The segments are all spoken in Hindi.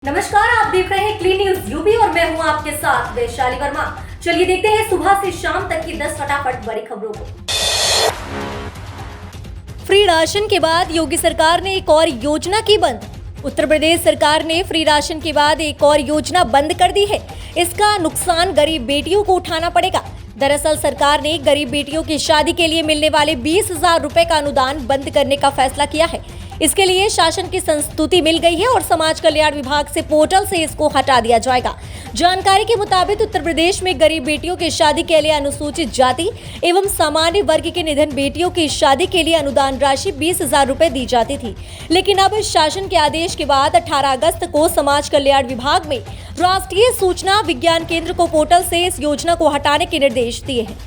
नमस्कार, आप देख रहे हैं क्लीन न्यूज यूपी और मैं हूं आपके साथ वैशाली वर्मा। चलिए देखते हैं सुबह से शाम तक की 10 फटाफट बड़ी खबरों को। फ्री राशन के बाद योगी सरकार ने एक और योजना की बंद। उत्तर प्रदेश सरकार ने फ्री राशन के बाद एक और योजना बंद कर दी है। इसका नुकसान गरीब बेटियों को उठाना पड़ेगा। दरअसल सरकार ने गरीब बेटियों की शादी के लिए मिलने वाले 20,000 रुपए का अनुदान बंद करने का फैसला किया है। इसके लिए शासन की संस्तुति मिल गई है और समाज कल्याण विभाग से पोर्टल से इसको हटा दिया जाएगा। जानकारी के मुताबिक उत्तर प्रदेश में गरीब बेटियों की शादी के लिए अनुसूचित जाति एवं सामान्य वर्ग के निधन बेटियों की शादी के लिए अनुदान राशि 20,000 रुपए दी जाती थी, लेकिन अब शासन के आदेश के बाद 18 अगस्त को समाज कल्याण विभाग में राष्ट्रीय सूचना विज्ञान केंद्र को पोर्टल से इस योजना को हटाने के निर्देश दिए हैं।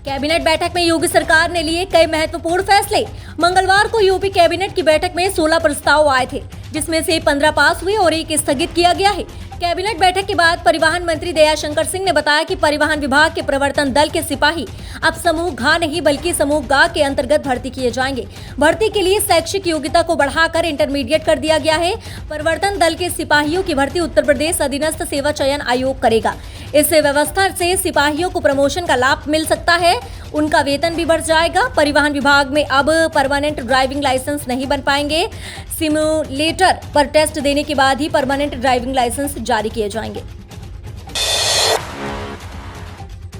कैबिनेट बैठक में योगी सरकार ने लिए कई महत्वपूर्ण फैसले। मंगलवार को यूपी कैबिनेट की बैठक में 16 प्रस्ताव आए थे, जिसमें से 15 पास हुए और एक स्थगित किया गया है। कैबिनेट बैठक के बाद परिवहन मंत्री दयाशंकर सिंह ने बताया कि परिवहन विभाग के प्रवर्तन दल के सिपाही अब समूह घ नहीं बल्कि समूह ग के अंतर्गत भर्ती किए जाएंगे। भर्ती के लिए शैक्षिक योग्यता को बढ़ाकर इंटरमीडिएट कर दिया गया है। परिवर्तन दल के सिपाहियों की भर्ती उत्तर प्रदेश अधीनस्थ सेवा चयन आयोग करेगा। इस व्यवस्था से सिपाहियों को प्रमोशन का लाभ मिल सकता है, उनका वेतन भी बढ़ जाएगा। परिवहन विभाग में अब परमानेंट ड्राइविंग लाइसेंस नहीं बन पाएंगे। सिमुलेटर पर टेस्ट देने के बाद ही परमानेंट ड्राइविंग लाइसेंस जारी किए जाएंगे।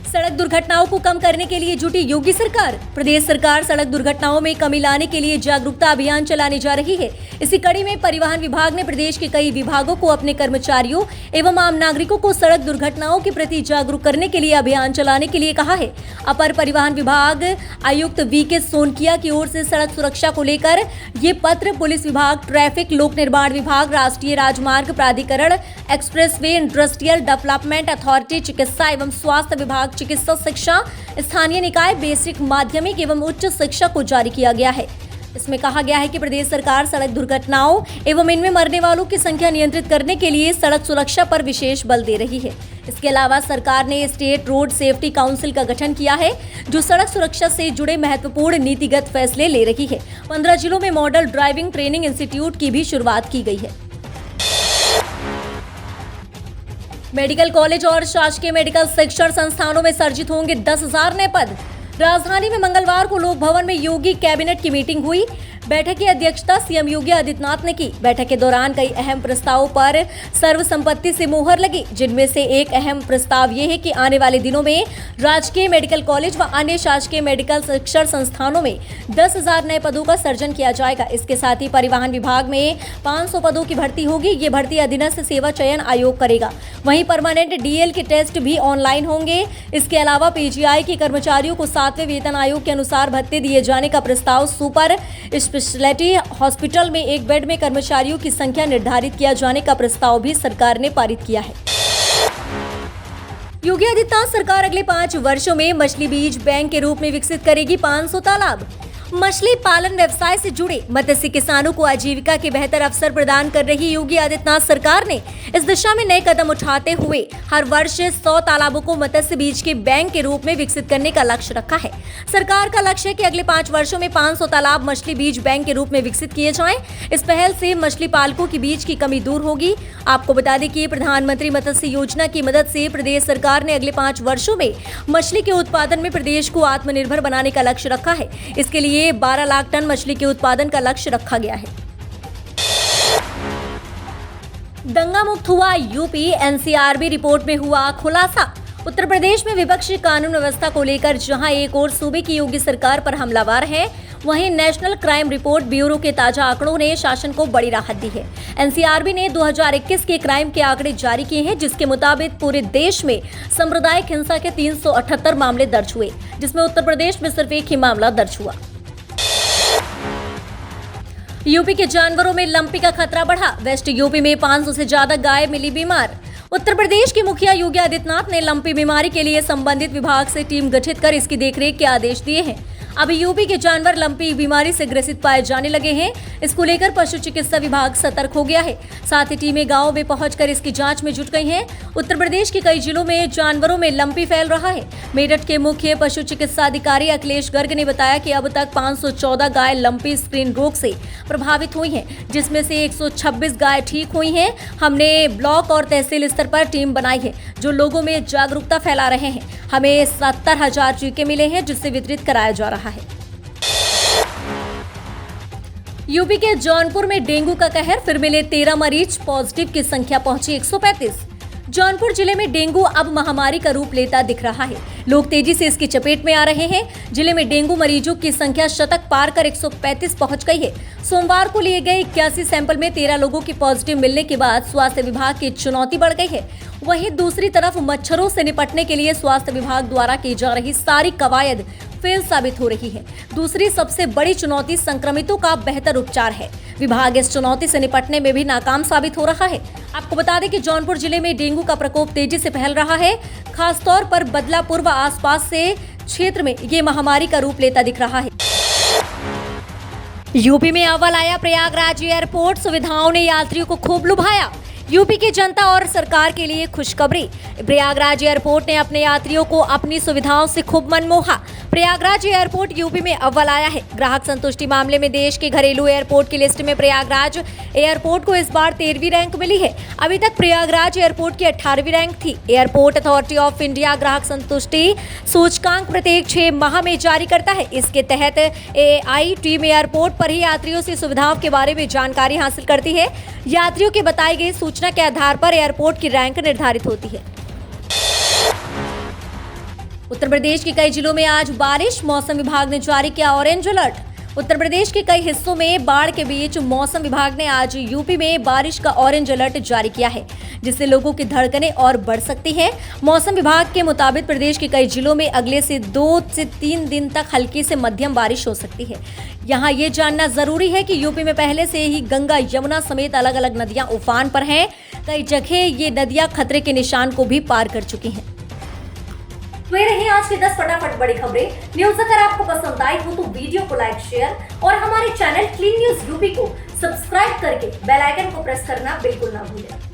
सड़क दुर्घटनाओं को कम करने के लिए जुटी योगी सरकार। प्रदेश सरकार सड़क दुर्घटनाओं में कमी लाने के लिए जागरूकता अभियान चलाने जा रही है। इसी कड़ी में परिवहन विभाग ने प्रदेश के कई विभागों को अपने कर्मचारियों एवं आम नागरिकों को सड़क दुर्घटनाओं के प्रति जागरूक करने के लिए अभियान चलाने के लिए कहा है। अपर परिवहन विभाग आयुक्त वीके सोनकिया की ओर से सड़क सुरक्षा को लेकर ये पत्र पुलिस विभाग, ट्रैफिक, लोक निर्माण विभाग, राष्ट्रीय राजमार्ग प्राधिकरण, एक्सप्रेसवे, इंडस्ट्रियल डेवलपमेंट अथॉरिटी, चिकित्सा एवं स्वास्थ्य विभाग, चिकित्सा शिक्षा, स्थानीय निकाय, बेसिक, माध्यमिक एवं उच्च शिक्षा को जारी किया गया है। इसमें कहा गया है कि प्रदेश सरकार सड़क दुर्घटनाओं एवं इनमें मरने वालों की संख्या नियंत्रित करने के लिए सड़क सुरक्षा पर विशेष बल दे रही है। इसके अलावा सरकार ने स्टेट रोड सेफ्टी काउंसिल का गठन किया है, जो सड़क सुरक्षा से जुड़े महत्वपूर्ण नीतिगत फैसले ले रही है। 15 जिलों में मॉडल ड्राइविंग ट्रेनिंग इंस्टीट्यूट की भी शुरुआत की गई है। मेडिकल कॉलेज और शासकीय मेडिकल शिक्षण संस्थानों में सर्जित होंगे 10,000 नए पद। राजधानी में मंगलवार को लोक भवन में योगी कैबिनेट की मीटिंग हुई। बैठक की अध्यक्षता सीएम योगी आदित्यनाथ ने की। बैठक के दौरान कई अहम प्रस्तावों पर सर्वसम्मति से मुहर लगी, जिनमें से एक अहम प्रस्ताव ये है कि आने वाले दिनों में राजकीय मेडिकल कॉलेज व अन्य शासकीय मेडिकल शिक्षण संस्थानों में 10,000 नए पदों का सृजन किया जाएगा। इसके साथ ही परिवहन विभाग में 500 पदों की भर्ती होगी। ये भर्ती अधीनस्थ सेवा चयन आयोग करेगा। वहीं परमानेंट डीएल के टेस्ट भी ऑनलाइन होंगे। इसके अलावा पीजीआई के कर्मचारियों को 7वें वेतन आयोग के अनुसार भत्ते दिए जाने का प्रस्ताव, सुपर स्पेशलिटी हॉस्पिटल में एक बेड में कर्मचारियों की संख्या निर्धारित किया जाने का प्रस्ताव भी सरकार ने पारित किया है। योगी आदित्यनाथ सरकार अगले 5 वर्षों में मछली बीज बैंक के रूप में विकसित करेगी 500 तालाब। मछली पालन व्यवसाय से जुड़े मत्स्य किसानों को आजीविका के बेहतर अवसर प्रदान कर रही योगी आदित्यनाथ सरकार ने इस दिशा में नए कदम उठाते हुए हर वर्ष 100 तालाबों को मत्स्य बीज के बैंक के रूप में विकसित करने का लक्ष्य रखा है। सरकार का लक्ष्य है कि अगले 5 वर्षों में 500 तालाब मछली बीज बैंक के रूप में विकसित किए जाएं। इस पहल से मछली पालकों की बीज की कमी दूर होगी। आपको बता दें कि प्रधानमंत्री मत्स्य योजना की मदद से प्रदेश सरकार ने अगले 5 वर्षों में मछली के उत्पादन में प्रदेश को आत्मनिर्भर बनाने का लक्ष्य रखा है। इसके लिए 12 लाख टन मछली के उत्पादन का लक्ष्य रखा गया है। दंगा मुक्त हुआ यूपी, एनसीआरबी रिपोर्ट में हुआ खुलासा। उत्तर प्रदेश में विपक्षी कानून व्यवस्था को लेकर जहां एक और सूबे की योगी सरकार पर हमलावर है, वहीं नेशनल क्राइम रिपोर्ट ब्यूरो के ताजा आंकड़ों ने शासन को बड़ी राहत दी है। एनसीआरबी ने 2021 के क्राइम के आंकड़े जारी किए हैं, जिसके मुताबिक पूरे देश में सांप्रदायिक हिंसा के 378 मामले दर्ज हुए, जिसमें उत्तर प्रदेश में सिर्फ एक ही मामला दर्ज हुआ। यूपी के जानवरों में लंपी का खतरा बढ़ा। वेस्ट यूपी में 500 से ज्यादा गाय मिली बीमार। उत्तर प्रदेश के मुखिया योगी आदित्यनाथ ने लंपी बीमारी के लिए संबंधित विभाग से टीम गठित कर इसकी देखरेख के आदेश दिए हैं। अब यूपी के जानवर लंपी बीमारी से ग्रसित पाए जाने लगे हैं। इसको लेकर पशु चिकित्सा विभाग सतर्क हो गया है। साथ ही टीमें गाँव में पहुंचकर इसकी जांच में जुट गई हैं। उत्तर प्रदेश के कई जिलों में जानवरों में लंपी फैल रहा है। मेरठ के मुख्य पशु चिकित्सा अधिकारी अखिलेश गर्ग ने बताया कि अब तक 514 गाय लंपी स्क्रीन रोग से प्रभावित हुई हैं, जिसमें से 126 गाय ठीक हुई हैं। हमने ब्लॉक और तहसील स्तर पर टीम बनाई है जो लोगों में जागरूकता फैला रहे हैं। हमें 70,000 टीके मिले हैं जिससे वितरित कराया जा रहा है। यूपी के जौनपुर में डेंगू का कहर, फिर मिले 13 मरीज, पॉजिटिव की संख्या पहुंची 135। जौनपुर जिले में डेंगू अब महामारी का रूप लेता दिख रहा है। लोग तेजी से इसकी चपेट में आ रहे हैं। जिले में डेंगू मरीजों की संख्या शतक पार कर 135 पहुंच गई है। सोमवार को लिए गए 81 सैंपल में 13 लोगों की पॉजिटिव मिलने के बाद स्वास्थ्य विभाग की चुनौती बढ़ गई है। वहीं दूसरी तरफ मच्छरों से निपटने के लिए स्वास्थ्य विभाग द्वारा की जा रही सारी कवायद फेल साबित हो रही है। दूसरी सबसे बड़ी चुनौती संक्रमितों का बेहतर उपचार है। विभाग इस चुनौती से निपटने में भी नाकाम साबित हो रहा है। आपको बता दें कि जौनपुर जिले में डेंगू का प्रकोप तेजी से फैल रहा है। खासतौर पर बदलापुर व आसपास से क्षेत्र में ये महामारी का रूप लेता दिख रहा है। यूपी में अव्वल आया प्रयागराज एयरपोर्ट, सुविधाओं ने यात्रियों को खूब लुभाया। यूपी की जनता और सरकार के लिए खुशखबरी। प्रयागराज एयरपोर्ट ने अपने यात्रियों को अपनी सुविधाओं से खूब मनमोहा। प्रयागराज एयरपोर्ट यूपी में अव्वल आया है। ग्राहक संतुष्टि मामले में देश के घरेलू एयरपोर्ट की लिस्ट में प्रयागराज एयरपोर्ट को इस बार 13वीं रैंक मिली है। अभी तक प्रयागराज एयरपोर्ट की 18वीं रैंक थी। एयरपोर्ट अथॉरिटी ऑफ इंडिया ग्राहक संतुष्टि सूचकांक प्रत्येक 6 माह में जारी करता है। इसके तहत AI टीम एयरपोर्ट पर ही यात्रियों से सुविधाओं के बारे में जानकारी हासिल करती है। यात्रियों की बताई गई सूचना के आधार पर एयरपोर्ट की रैंक निर्धारित होती है। उत्तर प्रदेश के कई जिलों में आज बारिश, मौसम विभाग ने जारी किया ऑरेंज अलर्ट। उत्तर प्रदेश के कई हिस्सों में बाढ़ के बीच मौसम विभाग ने आज यूपी में बारिश का ऑरेंज अलर्ट जारी किया है, जिससे लोगों की धड़कनें और बढ़ सकती हैं। मौसम विभाग के मुताबिक प्रदेश के कई जिलों में अगले से 2 से 3 दिन तक हल्की से मध्यम बारिश हो सकती है। यहाँ ये जानना जरूरी है कि यूपी में पहले से ही गंगा, यमुना समेत अलग अलग नदियां उफान पर हैं। कई जगह ये नदियां खतरे के निशान को भी पार कर चुकी हैं। तो ये रही आज की 10 फटाफट बड़ी खबरें। न्यूज अगर आपको पसंद आई हो तो वीडियो को लाइक, शेयर और हमारे चैनल क्लीन न्यूज यूपी को सब्सक्राइब करके बेल आइकन को प्रेस करना बिल्कुल ना भूलें।